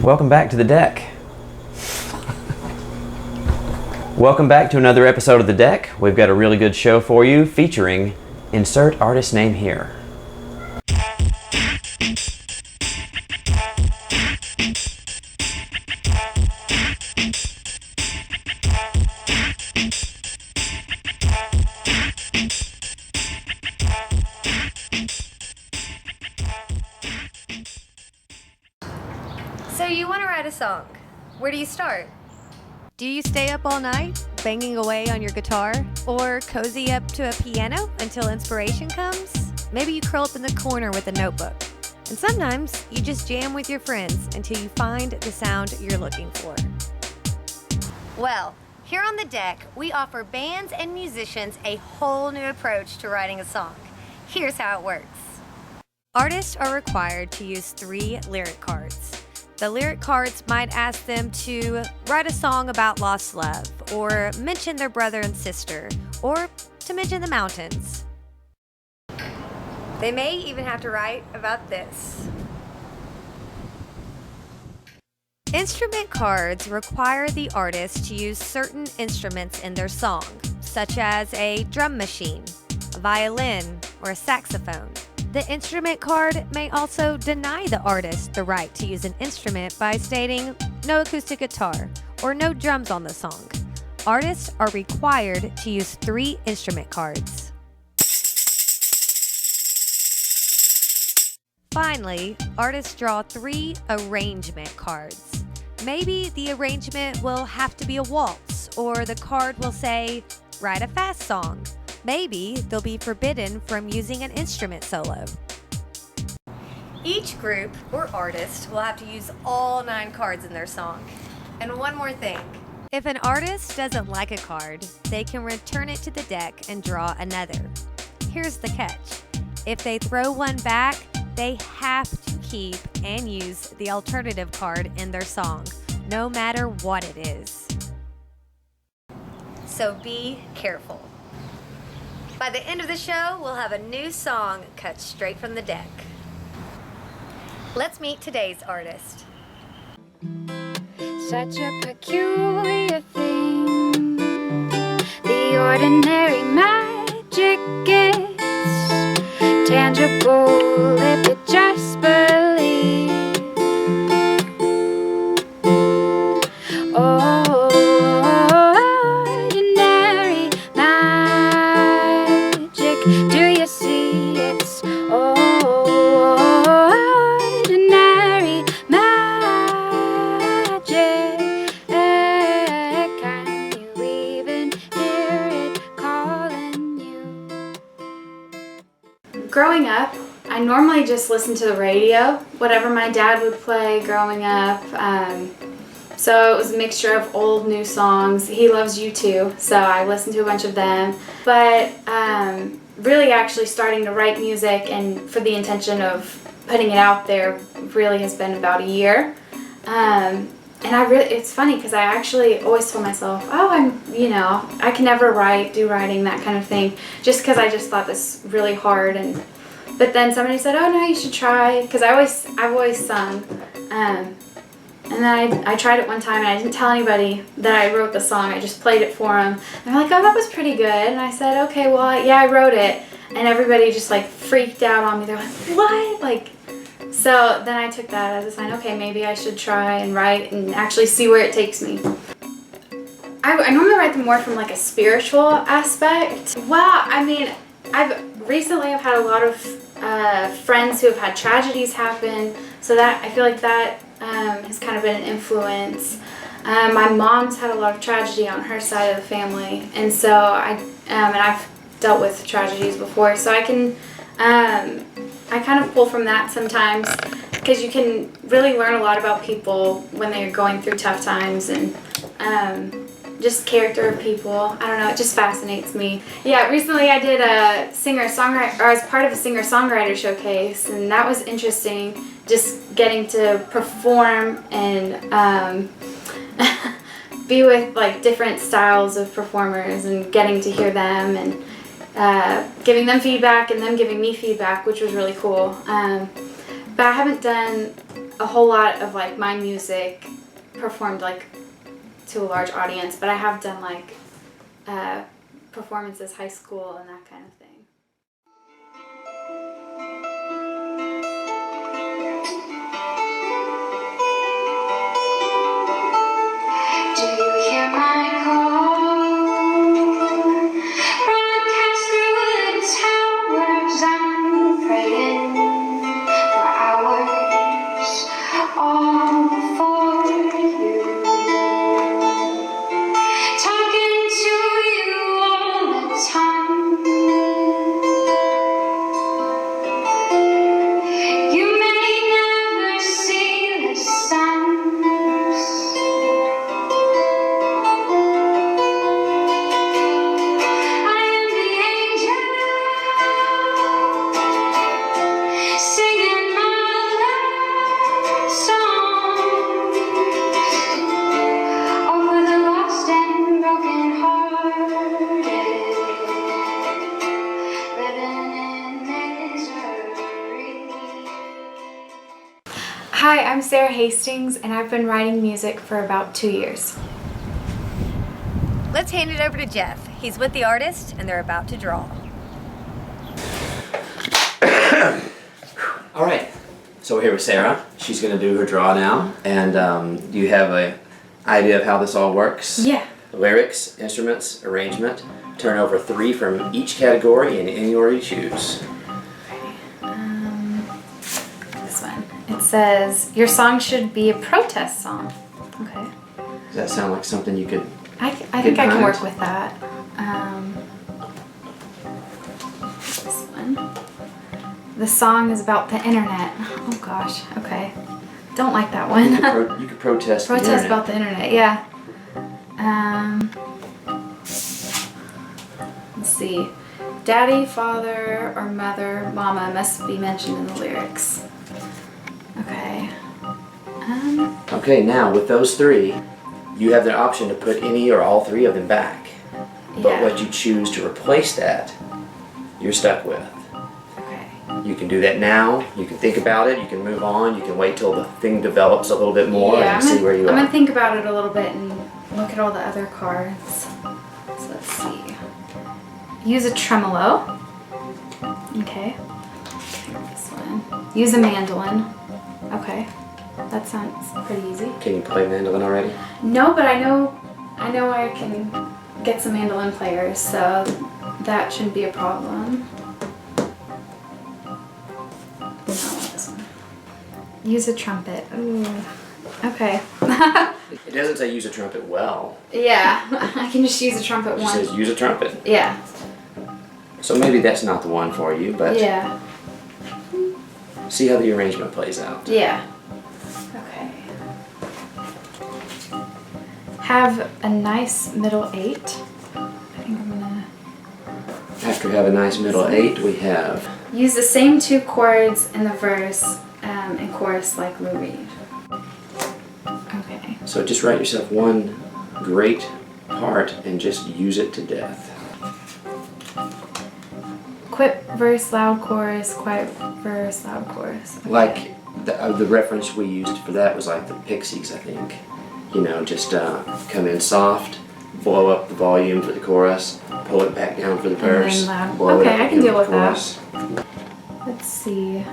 Welcome back to the deck. Welcome back to another episode of The Deck. We've got a really good show for you featuring insert artist name here. So you want to write a song. Where do you start? Do you stay up all night, banging away on your guitar? Or cozy up to a piano until inspiration comes? Maybe you curl up in the corner with a notebook. And sometimes you just jam with your friends until you find the sound you're looking for. Well, here on The Deck, we offer bands and musicians a whole new approach to writing a song. Here's how it works. Artists are required to use 3 lyric cards. The lyric cards might ask them to write a song about lost love, or mention their brother and sister, or to mention the mountains. They may even have to write about this. Instrument cards require the artist to use certain instruments in their song, such as a drum machine, a violin, or a saxophone. The instrument card may also deny the artist the right to use an instrument by stating no acoustic guitar or no drums on the song. Artists are required to use 3 instrument cards. Finally, artists draw 3 arrangement cards. Maybe the arrangement will have to be a waltz, or the card will say, write a fast song. Maybe they'll be forbidden from using an instrument solo. Each group or artist will have to use all 9 cards in their song. And one more thing. If an artist doesn't like a card, they can return it to the deck and draw another. Here's the catch. If they throw one back, they have to keep and use the alternative card in their song, no matter what it is. So be careful. By the end of the show, we'll have a new song cut straight from the deck. Let's meet today's artist. Such a peculiar thing. The ordinary magic gets tangible if you just believe. Ordinary magic. Do you see? It's ordinary magic. Can you even hear it calling you? Growing up, I normally just listened to the radio, whatever my dad would play growing up. So it was a mixture of old, new songs. He loves U2, so I listened to a bunch of them. But really actually starting to write music and for the intention of putting it out there really has been about a year. And it's funny because I actually always told myself, oh, I can never do writing, that kind of thing, just because I just thought this really hard. But then somebody said, oh no, you should try, because I've always sung. And then I tried it one time and I didn't tell anybody that I wrote the song. I just played it for them. And they're like, oh, that was pretty good. And I said, okay, well, yeah, I wrote it. And everybody just like freaked out on me. They're like, what? So then I took that as a sign, okay, maybe I should try and write and actually see where it takes me. I normally write them more from like a spiritual aspect. Well, I've had a lot of friends who have had tragedies happen, so that I feel like that has kind of been an influence. My mom's had a lot of tragedy on her side of the family, and so I've dealt with tragedies before, so I kind of pull from that sometimes, because you can really learn a lot about people when they're going through tough times, and just character of people. I don't know, it just fascinates me. Yeah, recently I did a singer-songwriter, or I was part of a singer-songwriter showcase, and that was interesting, just getting to perform and be with like different styles of performers and getting to hear them and giving them feedback and them giving me feedback, which was really cool. But I haven't done a whole lot of like my music performed like to a large audience, but I have done like performances, high school, and that kind of thing. Do you hear my call? Broadcast through the towers. I'm praying for hours, all for you. Talking to you all the time. You may never see the signs. I am the angel singing my love songs over the lost and broken hearted, living in misery. Hi, I'm Sarah Hastings, and I've been writing music for about 2 years. Let's hand it over to Jeff. He's with the artist and they're about to draw. All right. So we're here with Sarah. She's going to do her draw now. And do you have an idea of how this all works? Yeah. Lyrics, instruments, arrangement. Turn over 3 from each category in any order you choose. This one. It says, your song should be a protest song. Okay. Does that sound like something you could... I think I can behind? work with that. This one. The song is about the internet. Oh gosh, okay. Don't like that one. You could protest the Protest internet. about the internet, yeah. Let's see. Daddy, father, or mother, mama must be mentioned in the lyrics. Okay. Okay, now with those 3, you have the option to put any or all 3 of them back. But Yeah. what you choose to replace that, you're stuck with. Okay. You can do that now. You can think about it. You can move on. You can wait till the thing develops a little bit more Yeah, and see where you I'm are. gonna think about it a little bit and look at all the other cards. So let's see. Use a tremolo. Okay. This one. Use a mandolin. Okay. That sounds pretty easy. Can you play mandolin already? No, but I know I can get some mandolin players, so that shouldn't be a problem. No, this one. Use a trumpet. Ooh. Okay. It doesn't say use a trumpet well. Yeah, I can just use a trumpet It just one. says use a trumpet. Yeah. So maybe that's not the one for you, but Yeah. see how the arrangement plays out. Yeah. Okay. Have a nice middle 8. I think I'm gonna After we have a nice middle 8, we have use the same 2 chords in the verse and chorus like Lou Reed. Okay. so just write yourself one great part and just use it to death. Quit verse, loud chorus, quiet verse, loud chorus. Okay. Like the reference we used for that was like the Pixies, I think. You know, just come in soft, blow up the volume for the chorus, pull it back down for the verse, then loud. blow it Okay, up I can again deal for the with chorus. Let's see.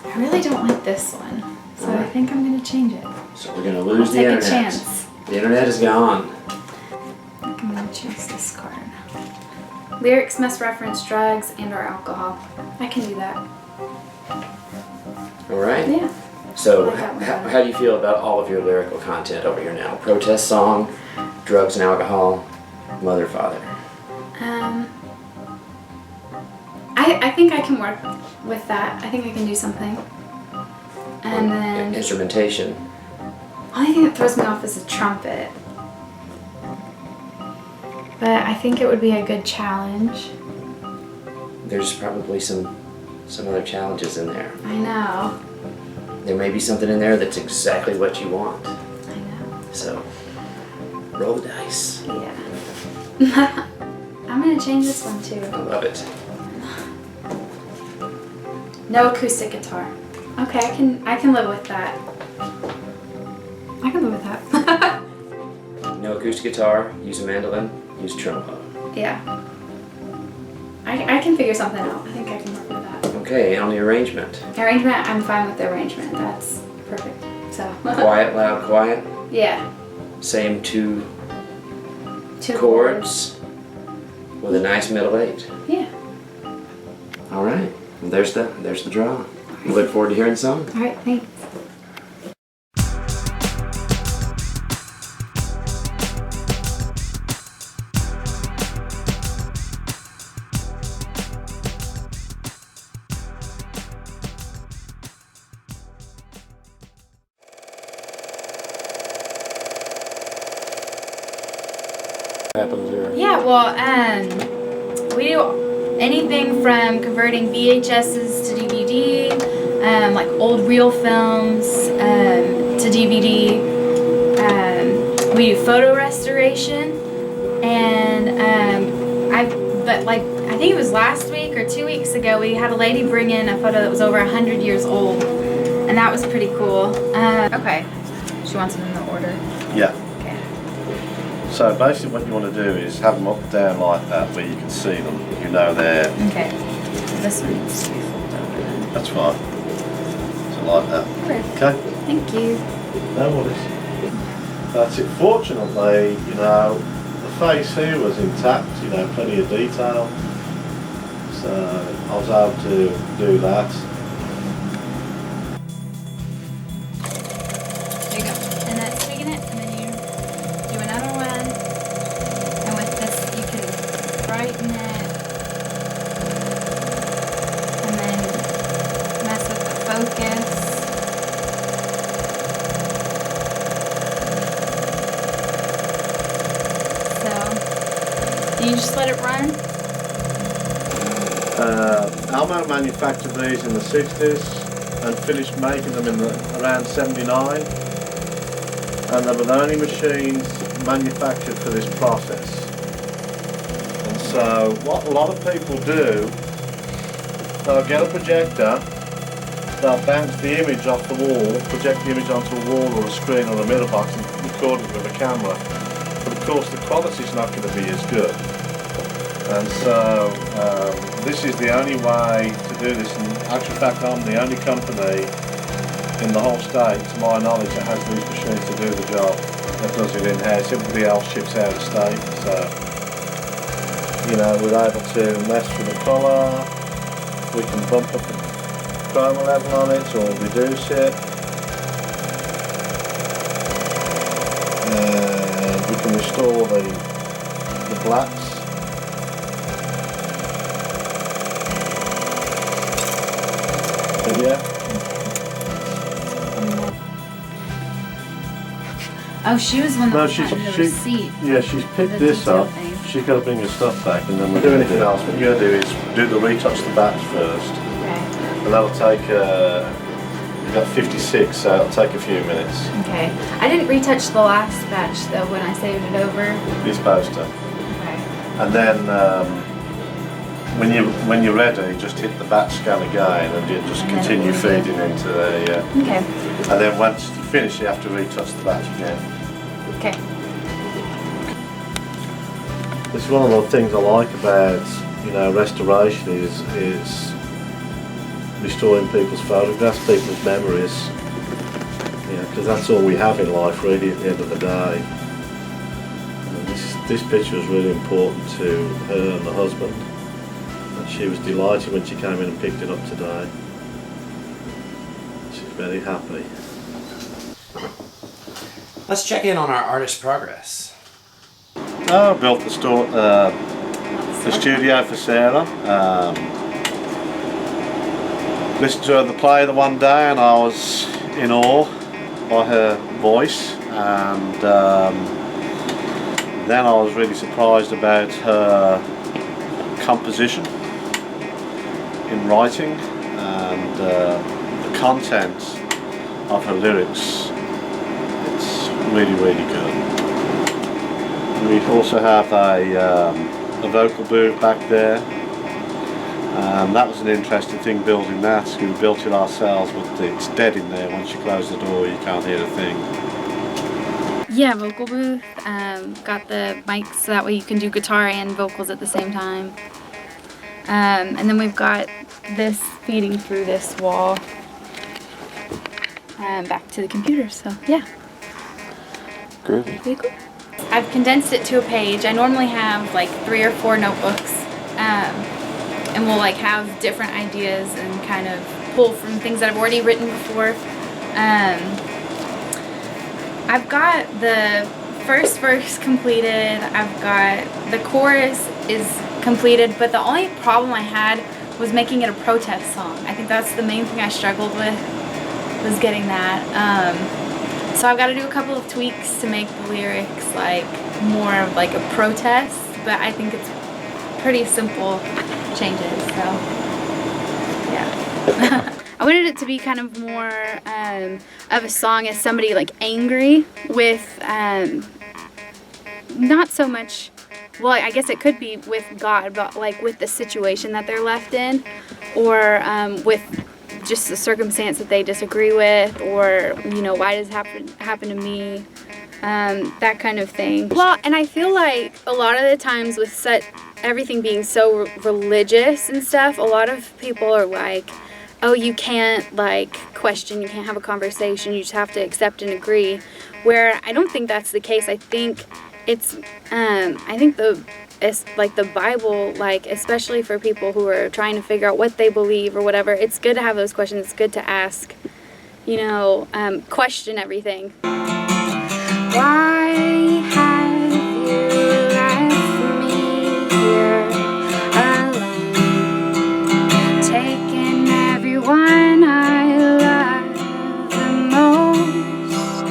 I really don't like this one, so I Alright. think I'm gonna change it. So we're gonna lose the Take a internet. chance. The internet is gone. I'm gonna choose this card. Lyrics must reference drugs and or alcohol. I can do that. All right. Yeah. So I like that one better. how do you feel about all of your lyrical content over here now? Protest song, drugs and alcohol, mother, father. I think I can work with that. I think I can do something. And then Instrumentation. only thing that throws me off is a trumpet. But I think it would be a good challenge. There's probably some other challenges in there. I know. There may be something in there that's exactly what you want. I know. So roll the dice. Yeah. I'm gonna change this one too. I love it. No acoustic guitar. Okay, I can live with that. I can live with that. No acoustic guitar, use a mandolin, use tremolo. Yeah. I can figure something out. I think I can work with that. Okay, on the arrangement. Arrangement, I'm fine with the arrangement. That's perfect. So. Quiet, loud, quiet. Yeah. Same two Two chords with a nice middle eight. Yeah. All right, well, there's the draw. We look forward to hearing the song. All right, thanks. Happens here. Yeah, well, we do anything from converting VHSs to DVD, like old reel films to DVD. We do photo restoration, and I think it was last week or 2 weeks ago, we had a lady bring in a photo that was over 100 years old, and that was pretty cool. Okay, she wants them in the order. Yeah. Okay. So basically what you want to do is have them up and down like that where you can see them. You know they're... Okay. This one needs to be flipped over then. That's fine. So like that. Okay? Thank you. No worries. That's it. Fortunately, you know, the face here was intact, you know, plenty of detail. So I was able to do that. There you go. And that's taking it, and then you do another one. And with this, you can brighten it. And then mess with the focus. So, do you just let it run? Almo manufactured these in the 60s and finished making them in around 79. And they were the only machines manufactured for this process. And so what a lot of people do, they'll get a projector, they'll bounce the image off the wall, project the image onto a wall or a screen or a mirror box and record it with a camera. But of course the quality's not going to be as good. And so this is the only way to do this. In actual fact, I'm the only company in the whole state, to my knowledge, that has these machines to do the job, that does it in-house. Everybody else ships out of state. So, you know, we're able to mess with the colour, we can bump up the chroma level on it or reduce it. And we can restore the blacks. But yeah. Oh, she was one that No, was she's the receipt. yeah, she's picked The this detail up. thing. She's got to bring her stuff back, and then we'll do anything else. What you're going to do is do the retouch the batch first, Okay. and that'll take. We've got 56, so it'll take a few minutes. Okay. I didn't retouch the last batch though when I saved it over. You're supposed to, Okay. and then when you're ready, just hit the batch scan again, and you just And then continue it will feeding into the. Okay. And then once you finish, you have to retouch the batch again. Okay. This is one of the things I like about, you know, restoration is restoring people's photographs, people's memories. You know, because that's all we have in life, really, at the end of the day. And this picture was really important to her and the husband, and she was delighted when she came in and picked it up today. She's very happy. Let's check in on our artist progress. I built the studio for Sarah. Listened to her the play the one day, and I was in awe by her voice. And then I was really surprised about her composition in writing and the content of her lyrics. It's really, really good. We also have a vocal booth back there, That was an interesting thing, building that. We built it ourselves, but it's dead in there. Once you close the door, you can't hear a thing. Yeah, vocal booth. Got the mics so that way you can do guitar and vocals at the same time. And then we've got this feeding through this wall back to the computer, so yeah. Groovy. Pretty cool. I've condensed it to a page. I normally have like 3 or 4 notebooks, and we'll like have different ideas and kind of pull from things that I've already written before. I've got the first verse completed. I've got the chorus is completed, but the only problem I had was making it a protest song. I think that's the main thing I struggled with, was getting that. So I've got to do a couple of tweaks to make the lyrics like more of like a protest, but I think it's pretty simple changes, so yeah. I wanted it to be kind of more of a song as somebody like angry with not so much, well, I guess it could be with God, but like with the situation that they're left in, or with just the circumstance that they disagree with, or, you know, why does it happen to me, that kind of thing. Well, and I feel like a lot of the times with everything being so religious and stuff, a lot of people are like, oh, you can't like question, you can't have a conversation, you just have to accept and agree, where I don't think that's the case. I think it's, it's like the Bible, like especially for people who are trying to figure out what they believe or whatever, it's good to have those questions. It's good to ask, you know, question everything. Why have you left me here alone, taking everyone I love the most,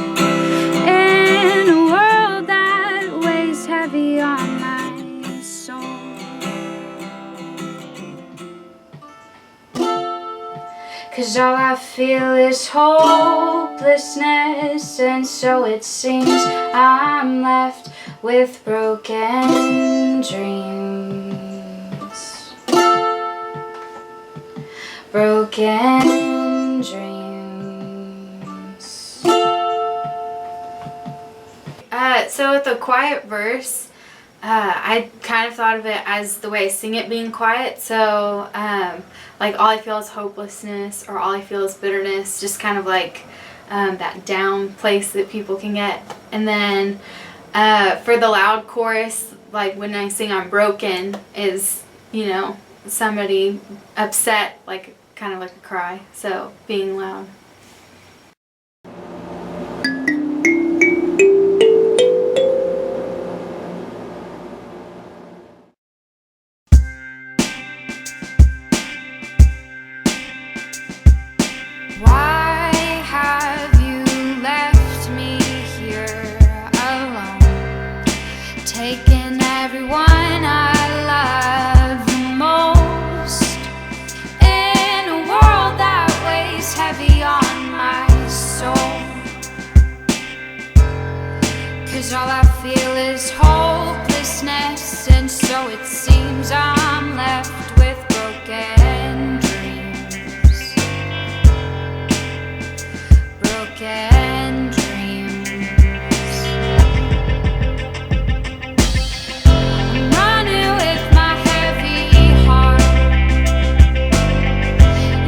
in a world that weighs heavy on my soul? 'Cause all I feel is hopelessness, and so it seems I'm left with broken dreams. Broken dreams. So with the quiet verse, I kind of thought of it as the way I sing it being quiet. So like all I feel is hopelessness, or all I feel is bitterness, just kind of like that down place that people can get. And then for the loud chorus, like when I sing I'm broken, is, you know, somebody upset, like kind of like a cry, so being loud. Why have you left me here alone, taking everyone I love the most, in a world that weighs heavy on my soul? 'Cause all I feel is hopelessness, and so it seems I'm left with broken dreams. Broken dreams. I'm running with my heavy heart,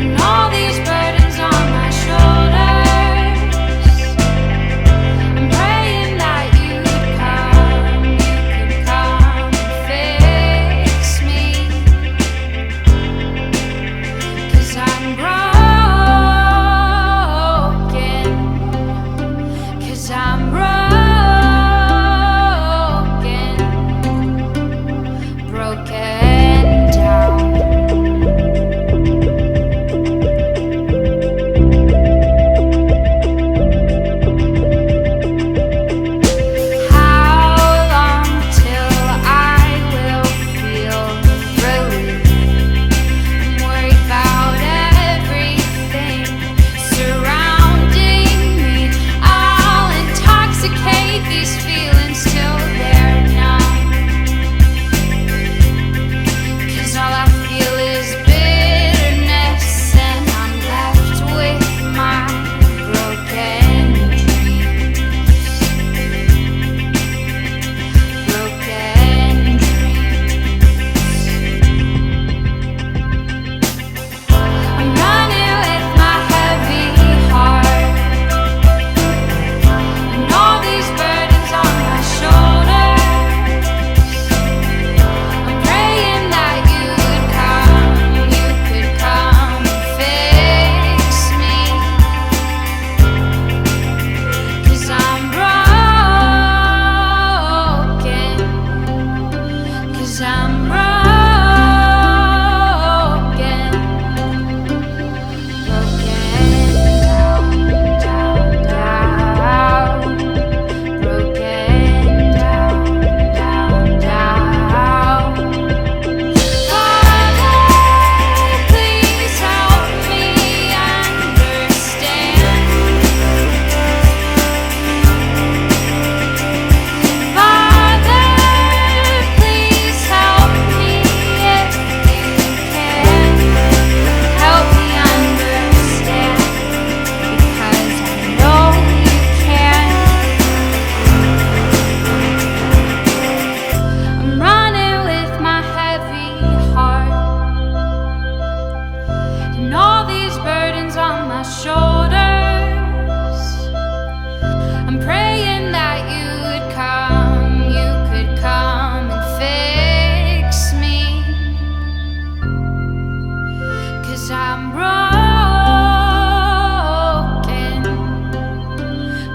and all these burdens on my shoulders. I'm praying that you could come and fix me. shoulders. I'm praying that you could come and fix me. 'Cause I'm broken.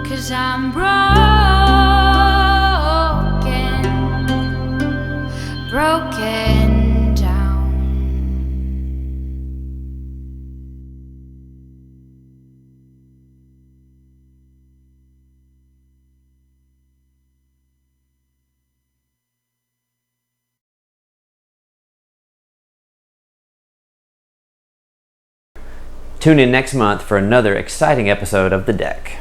'Cause I'm broken down. Tune in next month for another exciting episode of The Deck.